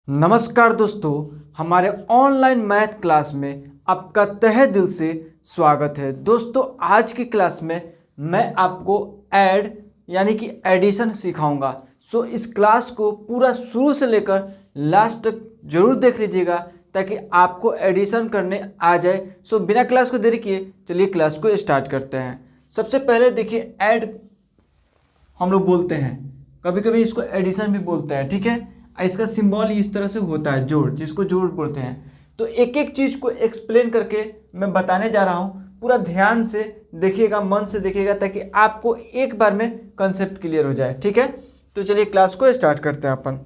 नमस्कार दोस्तों, हमारे ऑनलाइन मैथ क्लास में आपका तहे दिल से स्वागत है। दोस्तों, आज की क्लास में मैं आपको ऐड यानी कि एडिशन सिखाऊंगा। इस क्लास को पूरा शुरू से लेकर लास्ट तक जरूर देख लीजिएगा ताकि आपको एडिशन करने आ जाए। बिना क्लास को देरी किए चलिए क्लास को स्टार्ट करते हैं। सबसे पहले देखिए, ऐड हम लोग बोलते हैं, कभी कभी इसको एडिशन भी बोलते हैं, ठीक है। इसका सिंबल इस तरह से होता है, जोड़, जिसको जोड़ बोलते हैं। तो एक एक चीज़ को एक्सप्लेन करके मैं बताने जा रहा हूँ। पूरा ध्यान से देखिएगा, मन से देखिएगा ताकि आपको एक बार में कंसेप्ट क्लियर हो जाए, ठीक है। तो चलिए क्लास को स्टार्ट करते हैं अपन।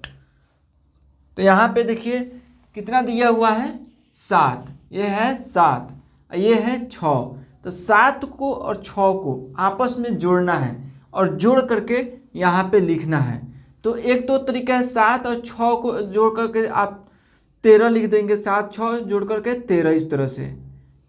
तो यहाँ पे देखिए कितना दिया हुआ है, 7। ये है 7, ये है 6। तो 7 को और 6 को आपस में जोड़ना है और जोड़ करके यहाँ पे लिखना है। तो एक तो तरीका है, 7 और 6 को जोड़ करके आप 13 लिख देंगे। 7 6 जोड़ करके 13 इस तरह से,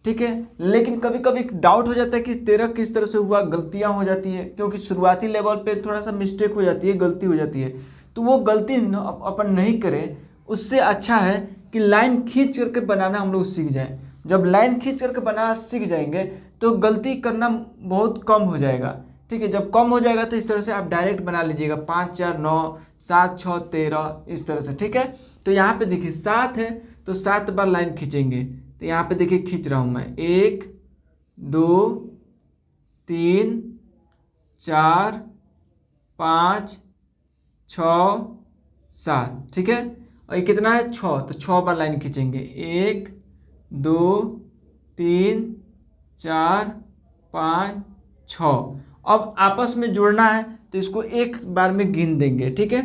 ठीक है। लेकिन कभी कभी डाउट हो जाता है कि 13 किस तरह से हुआ, गलतियां हो जाती है क्योंकि शुरुआती लेवल पे थोड़ा सा मिस्टेक हो जाती है, गलती हो जाती है। तो वो गलती अपन नहीं करें, उससे अच्छा है कि लाइन खींच करके बनाना हम लोग सीख जाएं। जब लाइन खींच करके बनाना सीख जाएंगे तो गलती करना बहुत कम हो जाएगा, ठीक है। जब कम हो जाएगा तो इस तरह से आप डायरेक्ट बना लीजिएगा, 5 4 9 7 6 13 इस तरह से, ठीक है। तो यहाँ पे देखिए 7 है तो 7 बार लाइन खींचेंगे। तो यहाँ पे देखिए खींच रहा हूँ मैं, 1 2 3 4 5 6 7, ठीक है। और ये कितना है, 6, तो 6 बार लाइन खींचेंगे। 1 2 3 4 5 6। अब आपस में जोड़ना है तो इसको एक बार में गिन देंगे, ठीक है।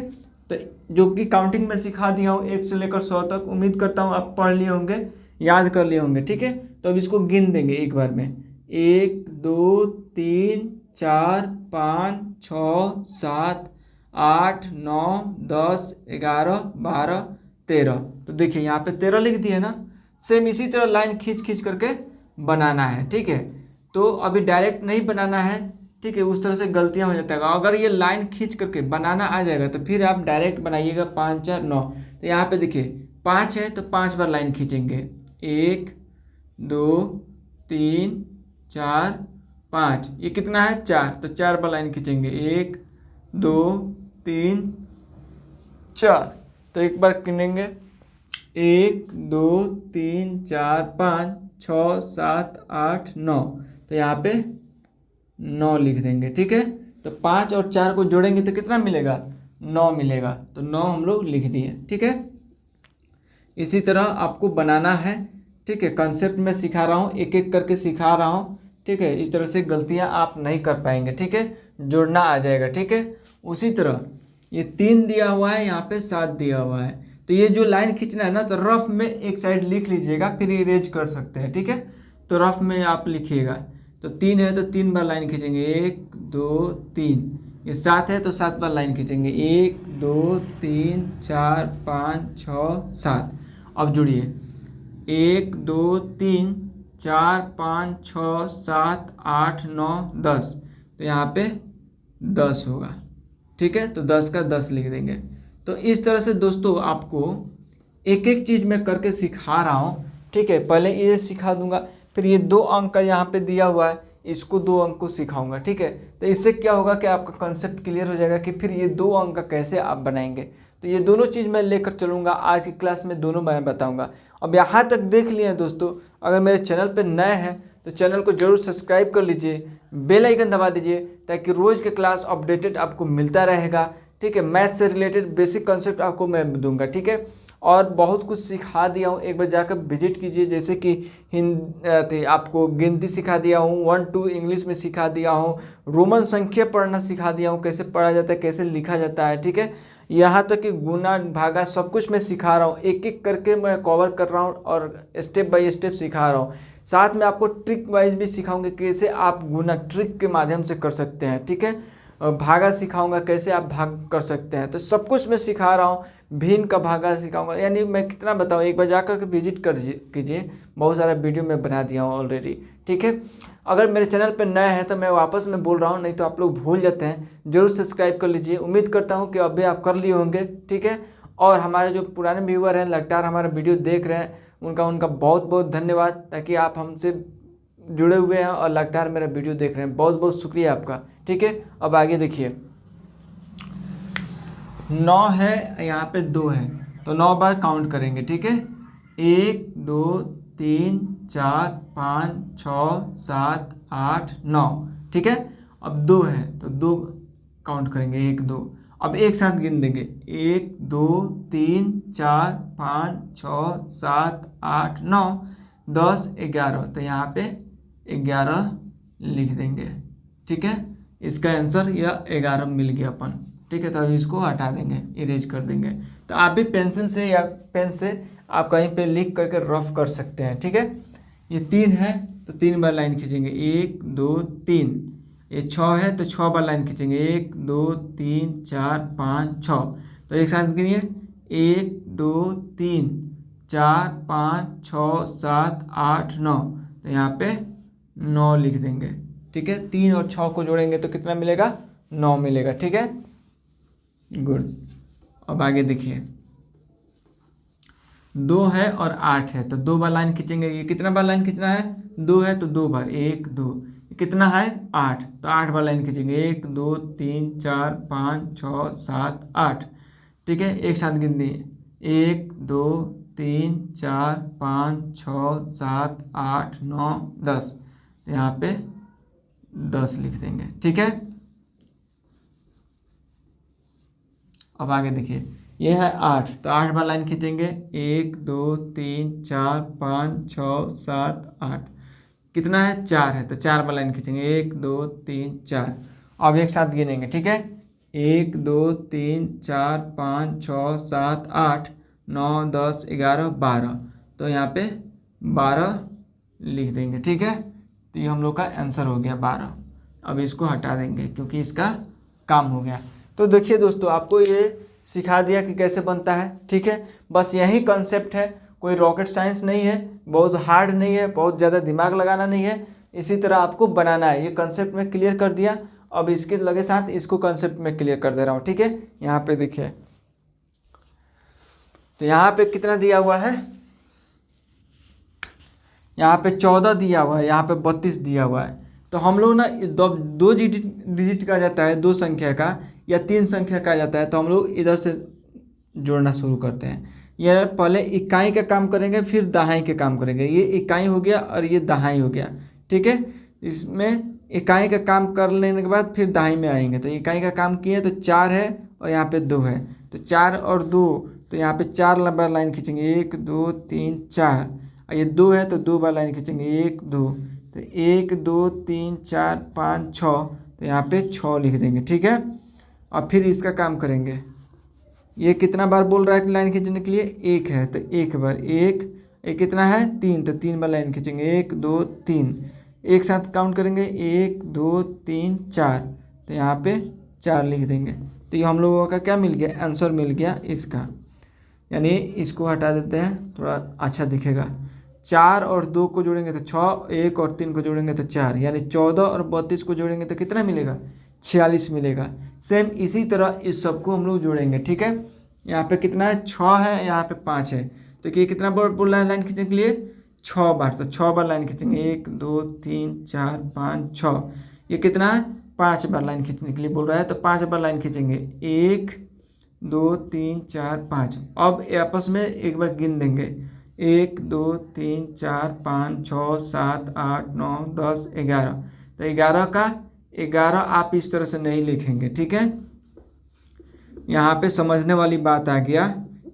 तो जो कि काउंटिंग में सिखा दिया हूँ 1 से लेकर 100 तक, उम्मीद करता हूँ आप पढ़ लिए होंगे, याद कर लिए होंगे, ठीक है। तो अब इसको गिन देंगे एक बार में, 1 2 3 4 5 6 7 8 9 10 11 12 13। तो देखिए यहाँ पे 13 लिख दिए ना। सेम इसी तरह लाइन खींच खींच करके बनाना है, ठीक है। तो अभी डायरेक्ट नहीं बनाना है, ठीक है, उस तरह से गलतियां हो जाता है। अगर ये लाइन खींच करके बनाना आ जाएगा तो फिर आप डायरेक्ट बनाइएगा 5 4 9। तो यहाँ पे देखिए 5 है तो 5 बार लाइन खींचेंगे, 1 2 3 4 5। ये कितना है, 4, तो 4 बार लाइन खींचेंगे, 1 2 3 4। तो एक बार गिनेंगे, 1 2 3 4 5 6 7 8 9। तो यहाँ पे 9 लिख देंगे, ठीक है। तो 5 और 4 को जोड़ेंगे तो कितना मिलेगा, 9 मिलेगा। तो 9 हम लोग लिख दिए, ठीक है। इसी तरह आपको बनाना है, ठीक है। कंसेप्ट में सिखा रहा हूँ, एक एक करके सिखा रहा हूँ, ठीक है। इस तरह से गलतियाँ आप नहीं कर पाएंगे, ठीक है। जोड़ना आ जाएगा, ठीक है। उसी तरह ये 3 दिया हुआ है, यहाँ पे 7 दिया हुआ है। तो ये जो लाइन खींचना है ना, तो रफ में एक साइड लिख लीजिएगा, फिर इरेज कर सकते हैं, ठीक है। तो रफ में आप लिखिएगा। तो 3 है तो 3 बार लाइन खींचेंगे, 1 2 3। ये 7 है तो 7 बार लाइन खींचेंगे, 1 2 3 4 5 6 7। अब जुड़िए, 1 2 3 4 5 6 7 8 9 10। तो यहाँ पे 10 होगा, ठीक है। तो 10 का 10 लिख देंगे। तो इस तरह से दोस्तों आपको एक एक चीज़ मैं करके सिखा रहा हूँ, ठीक है। पहले ये सिखा दूंगा, फिर ये 2 अंक का यहाँ पे दिया हुआ है, इसको 2 अंक को सिखाऊंगा, ठीक है। तो इससे क्या होगा कि आपका कंसेप्ट क्लियर हो जाएगा कि फिर ये 2 अंक का कैसे आप बनाएंगे। तो ये दोनों चीज़ मैं लेकर चलूँगा आज की क्लास में, दोनों मैं बताऊँगा। अब यहाँ तक देख लिए हैं दोस्तों, अगर मेरे चैनल पर नए हैं तो चैनल को जरूर सब्सक्राइब कर लीजिए, बेल आइकन दबा दीजिए ताकि रोज़ के क्लास अपडेटेड आपको मिलता रहेगा, ठीक है। मैथ से रिलेटेड बेसिक कंसेप्ट आपको मैं दूंगा, ठीक है। और बहुत कुछ सिखा दिया हूँ, एक बार जाकर विजिट कीजिए। जैसे कि हिंदी आपको गिनती सिखा दिया हूँ, 1 2 इंग्लिश में सिखा दिया हूँ, रोमन संख्या पढ़ना सिखा दिया हूँ, कैसे पढ़ा जाता है, कैसे लिखा जाता है, ठीक है। यहाँ तक कि गुना भागा सब कुछ मैं सिखा रहा हूँ, एक एक करके मैं कवर कर रहा हूँ और स्टेप बाय स्टेप सिखा रहा हूँ। साथ में आपको ट्रिक वाइज भी सिखाऊंगे, कैसे आप गुना ट्रिक के माध्यम से कर सकते हैं, ठीक है। भागा सिखाऊंगा, कैसे आप भाग कर सकते हैं। तो सब कुछ मैं सिखा रहा हूँ, भिन्न का भागा सिखाऊंगा। यानी मैं कितना बताऊँ, एक बार जाकर के विजिट कर कीजिए, बहुत सारा वीडियो मैं बना दिया हूँ ऑलरेडी, ठीक है। अगर मेरे चैनल पर नए हैं तो मैं वापस में बोल रहा हूँ, नहीं तो आप लोग भूल जाते हैं, जरूर सब्सक्राइब कर लीजिए। उम्मीद करता हूँ कि अभी आप कर लिए होंगे, ठीक है। और हमारे जो पुराने व्यूअर हैं लगातार हमारा वीडियो देख रहे हैं, उनका बहुत बहुत धन्यवाद, ताकि आप हमसे जुड़े हुए हैं और लगातार मेरा वीडियो देख रहे हैं। बहुत बहुत शुक्रिया आपका। ठीक है, अब आगे देखिए, 9 है, यहाँ पे 2 है, तो 9 बार काउंट करेंगे। ठीक है, 1 2 3 4 5 6 7 8 9। ठीक है, अब 2 है तो 2 काउंट करेंगे, 1 2। अब एक साथ गिन देंगे, 1 2 3 4 5 6 7 8 9 10 11, तो यहाँ पे 11 लिख देंगे। ठीक है, इसका आंसर यह 11 मिल गया अपन। ठीक है, तो अभी इसको हटा देंगे, इरेज कर देंगे। तो आप भी पेंसिल से या पेन से आप कहीं पे लिख करके रफ कर सकते हैं। ठीक है, ये 3 है तो 3 बार लाइन खींचेंगे, 1 2 3। ये 6 है तो 6 बार लाइन खींचेंगे, 1 2 3 4 5 6। तो एक साथ गिनिए, 1 2 3 4 5 6 7 8 9, तो यहाँ पे 9 लिख देंगे। ठीक है, 3 और 6 को जोड़ेंगे तो कितना मिलेगा, 9 मिलेगा। ठीक है, गुड। अब आगे देखिए, 2 है और 8 है तो 2 बार लाइन खींचेंगे। ये कितना बार लाइन खींचना है, 2 है तो 2 बार, 1 2। कितना है, 8, तो 8 बार लाइन खींचेंगे, 1 2 3 4 5 6 7 8। ठीक है, एक साथ गिन दिए, 1 2 3 4 5 6 7 8 9 10, तो यहाँ पे 10 लिख देंगे। ठीक है, अब आगे देखिए, ये है 8, तो 8 बार लाइन खींचेंगे, 1 2 3 4 5 6 7 8। कितना है, 4 है तो 4 बार लाइन खींचेंगे, 1 2 3 4। अब एक साथ गिनेंगे। ठीक है, 1 2 3 4 5 6 7 8 9 10 11 12, तो यहाँ पे 12 लिख देंगे। ठीक है, तो ये हम लोग का आंसर हो गया 12। अब इसको हटा देंगे क्योंकि इसका काम हो गया। तो देखिए दोस्तों, आपको ये सिखा दिया कि कैसे बनता है। ठीक है, बस यही कंसेप्ट है, कोई रॉकेट साइंस नहीं है, बहुत हार्ड नहीं है, बहुत ज़्यादा दिमाग लगाना नहीं है, इसी तरह आपको बनाना है। ये कंसेप्ट में क्लियर कर दिया, अब इसके लगे साथ इसको कंसेप्ट में क्लियर कर दे रहा हूँ। ठीक है, यहाँ पे देखिए, तो यहाँ पे कितना दिया हुआ है, यहाँ पे 14 दिया हुआ है, यहाँ पे 32 दिया हुआ है। तो हम लोग ना दो डिजिट का जाता है, 2 संख्या का या 3 संख्या का जाता है, तो हम लोग इधर से जोड़ना शुरू करते हैं। ये पहले इकाई का काम करेंगे, फिर दहाई के काम करेंगे। ये इकाई हो गया और ये दहाई हो गया। ठीक है, इसमें इकाई का काम कर लेने के बाद फिर दहाई में आएंगे। तो इकाई का काम किए तो 4 है और यहाँ पे 2 है, तो 4 और 2, तो यहाँ पे 4 लंबा लाइन खींचेंगे, 1 2 3 4। और ये 2 है तो 2 बार लाइन खींचेंगे, 1 2, तो 1 2 3 4 5 6, तो यहाँ पे 6 लिख देंगे। ठीक है, और फिर इसका काम करेंगे। ये कितना बार बोल रहा है कि लाइन खींचने के लिए, 1 है तो 1 बार, 1 कितना है, 3, तो 3 बार लाइन खींचेंगे, 1 2 3। एक साथ काउंट करेंगे, 1 2 3 4, तो यहाँ पे 4 लिख देंगे। तो ये हम लोगों का क्या मिल गया, आंसर मिल गया इसका। यानी इसको हटा देते हैं, थोड़ा अच्छा दिखेगा। 4 और 2 को जोड़ेंगे तो 6, 1 और 3 को जोड़ेंगे तो 4, यानी 14 और 32 को जोड़ेंगे तो कितना मिलेगा, 46 मिलेगा। सेम इसी तरह इस सबको हम लोग जोड़ेंगे। ठीक है, यहाँ पे कितना है, 6 है, यहाँ पे 5 है, तो ये कितना बार बोल रहा है लाइन खींचने के लिए, 6 बार, तो 6 बार लाइन खींचेंगे, 1 2 3 4 5 6। ये कितना है, 5 बार लाइन खींचने के लिए बोल रहा है, तो 5 बार लाइन खींचेंगे, 1 2 3 4 5। अब आपस में एक बार गिन देंगे, 1 2 3 4 5 6 7 8 9 10 11। तो 11 आप इस तरह से नहीं लिखेंगे। ठीक है, यहाँ पे समझने वाली बात आ गया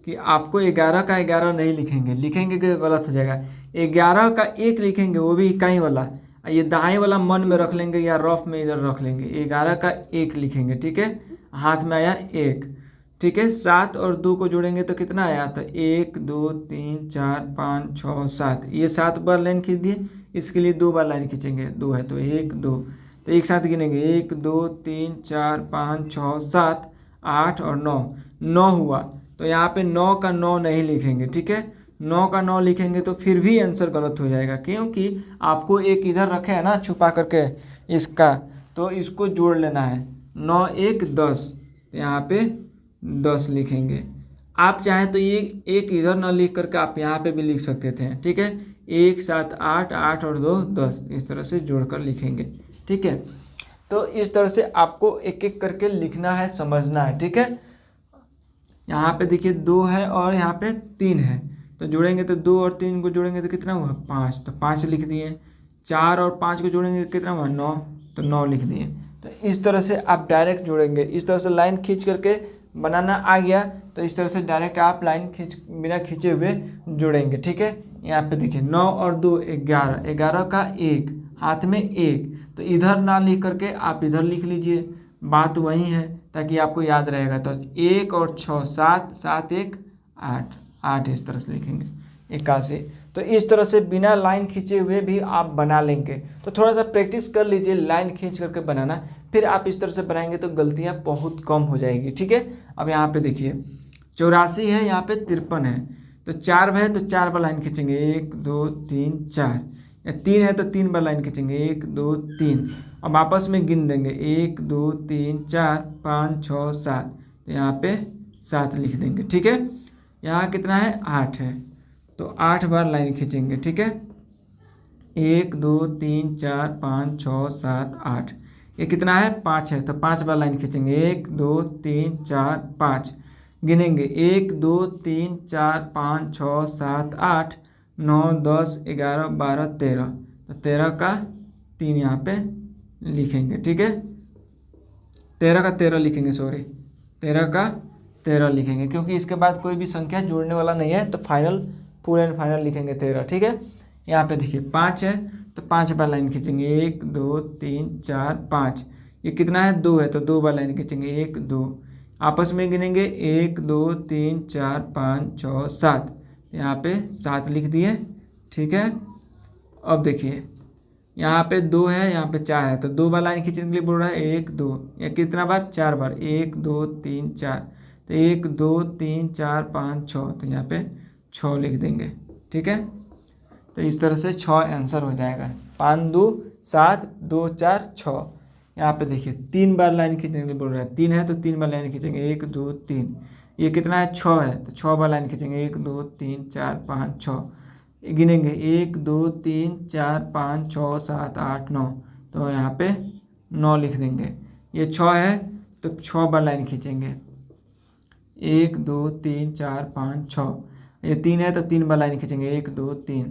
कि आपको 11 का 11 नहीं लिखेंगे कि गलत हो जाएगा। 11 का 1 लिखेंगे, वो भी इकाई वाला। ये दाएं वाला मन में रख लेंगे या रफ में इधर रख लेंगे, 11 का 1 लिखेंगे। ठीक है, हाथ में आया 1। ठीक है, 7 और 2 को जोड़ेंगे तो कितना आया, तो 1 2 3 4 5 6 7। ये 7 बार लाइन खींच दिए, इसके लिए 2 बार लाइन खींचेंगे, 2 है तो 1 2, तो एक साथ गिनेंगे, 1 2 3 4 5 6 7 8 और 9 हुआ। तो यहाँ पे 9 का 9 नहीं लिखेंगे। ठीक है, 9 का 9 लिखेंगे तो फिर भी आंसर गलत हो जाएगा, क्योंकि आपको एक इधर रखे है ना छुपा करके इसका, तो इसको जोड़ लेना है। 9 1 10, तो यहाँ पे 10 लिखेंगे। आप चाहें तो ये एक इधर ना लिख करके आप यहाँ पे भी लिख सकते थे, ठीक है। 1 7 8, 8 और 2 10, इस तरह से जोड़कर लिखेंगे, ठीक है। तो इस तरह से आपको एक एक करके लिखना है, समझना है, ठीक है। यहाँ पे देखिए 2 है और यहाँ पे 3 है, तो जोड़ेंगे तो 2 और 3 को जोड़ेंगे तो कितना हुआ 5, तो 5 लिख दिए। 4 और 5 को जोड़ेंगे तो कितना हुआ 9, तो 9 लिख दिए। तो इस तरह से आप डायरेक्ट जोड़ेंगे, इस तरह से लाइन खींच करके बनाना आ गया तो इस तरह से डायरेक्ट आप लाइन बिना खींचे हुए जोड़ेंगे, ठीक है। यहाँ पे देखिए 9 और 2 11, 11 का 1, हाथ में 1, तो इधर ना लिख करके आप इधर लिख लीजिए, बात वही है ताकि आपको याद रहेगा। तो 1 और 6 7, 7 1 8, 8 इस तरह से लिखेंगे 81। तो इस तरह से बिना लाइन खींचे हुए भी आप बना लेंगे। तो थोड़ा सा प्रैक्टिस कर लीजिए लाइन खींच करके बनाना, फिर आप इस तरह से बनाएंगे तो गलतियां बहुत कम हो जाएगी, ठीक है। अब यहाँ पे देखिए 84 है, यहाँ पे 53 है, तो 4 है तो 4 बार लाइन खींचेंगे, 1 2 3 4, या 3 है तो 3 बार लाइन खींचेंगे, 1 2 3। अब आपस में गिन देंगे 1 2 3 4 5 6 7, तो यहाँ पे 7 लिख देंगे, ठीक है। यहाँ कितना है 8 है, तो 8 बार लाइन खींचेंगे, ठीक है। 1 2 3 4 5 6 7 8, ये कितना है 5 है, तो 5 बार लाइन खींचेंगे, 1 2 3 4 5, गिनेंगे 1 2 3 4 5 6 7 8 9 10 11 12 13, तो 13 का 3 यहाँ पे लिखेंगे, ठीक है। 13 का 13 लिखेंगे, सॉरी 13 का 13 लिखेंगे, क्योंकि इसके बाद कोई भी संख्या जोड़ने वाला नहीं है, तो फाइनल पूरा एंड फाइनल लिखेंगे 13, ठीक है। यहाँ पे देखिए 5 है तो 5 बार लाइन खींचेंगे, 1 2 3 4 5, ये कितना है 2 है, तो 2 बार लाइन खींचेंगे, 1 2, आपस में गिनेंगे 1 2 3 4 5 6 7, यहाँ पे 7 लिख दिए, ठीक है। अब देखिए यहाँ पे 2 है, यहाँ पे 4 है, तो 2 बार लाइन खींचने के लिए बोल रहा है 1 2, या कितना बार 4 बार, 1 2 3 4, तो 1 2 3 4 5 6, तो यहाँ पे 6 लिख देंगे, ठीक है। तो इस तरह से 6 आंसर हो जाएगा, 5 2 7 2 4 6। यहाँ पे देखिए 3 बार लाइन खींचने के लिए बोल रहा है, 3 है तो 3 बार लाइन खींचेंगे, 1 2 3, ये कितना है 6 है, तो 6 बार लाइन खींचेंगे, 1 2 3 4 5 6, गिनेंगे 1 2 3 4 5 6 7 8 9, तो यहाँ पे 9 लिख देंगे। ये 6 है तो 6 बार लाइन खींचेंगे, 1 2 3 4 5 6, ये 3 है तो 3 बार लाइन खींचेंगे, 1 2 3,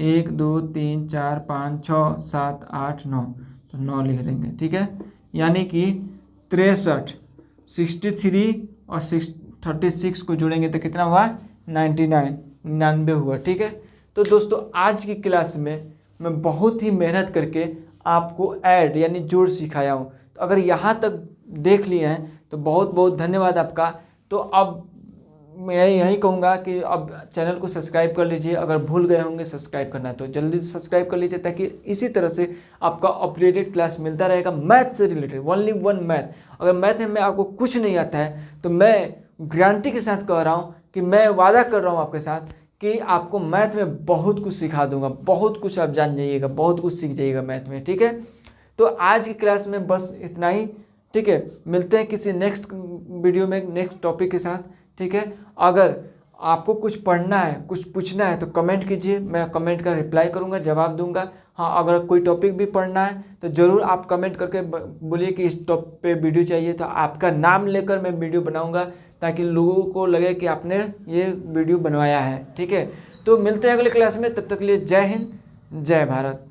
1 2 3 4 5 6 7 8 9, तो 9 लिख देंगे, ठीक है। यानी कि 63, 63 और 36 को जोड़ेंगे तो कितना हुआ 99, 99 हुआ, ठीक है। तो दोस्तों आज की क्लास में मैं बहुत ही मेहनत करके आपको ऐड यानी जोड़ सिखाया हूँ, तो अगर यहाँ तक देख लिए हैं तो बहुत बहुत धन्यवाद आपका। तो अब मैं यही कहूँगा कि अब चैनल को सब्सक्राइब कर लीजिए, अगर भूल गए होंगे सब्सक्राइब करना तो जल्दी से सब्सक्राइब कर लीजिए, ताकि इसी तरह से आपका अपडेटेड क्लास मिलता रहेगा मैथ से रिलेटेड, ओनली वन मैथ। अगर मैथ में आपको कुछ नहीं आता है तो मैं गारंटी के साथ कह रहा हूँ कि मैं वादा कर रहा हूँ आपके साथ कि आपको मैथ में बहुत कुछ सिखा दूंगा, बहुत कुछ आप जान जाइएगा, बहुत कुछ सीख जाइएगा मैथ में, ठीक है। तो आज की क्लास में बस इतना ही, ठीक है। मिलते हैं किसी नेक्स्ट वीडियो में नेक्स्ट टॉपिक के साथ, ठीक है। अगर आपको कुछ पढ़ना है, कुछ पूछना है तो कमेंट कीजिए, मैं कमेंट का रिप्लाई करूंगा, जवाब दूंगा। हाँ, अगर कोई टॉपिक भी पढ़ना है तो ज़रूर आप कमेंट करके बोलिए कि इस टॉपिक पे वीडियो चाहिए, तो आपका नाम लेकर मैं वीडियो बनाऊंगा, ताकि लोगों को लगे कि आपने ये वीडियो बनवाया है, ठीक है। तो मिलते हैं अगले क्लास में, तब तक के लिए जय हिंद, जय भारत।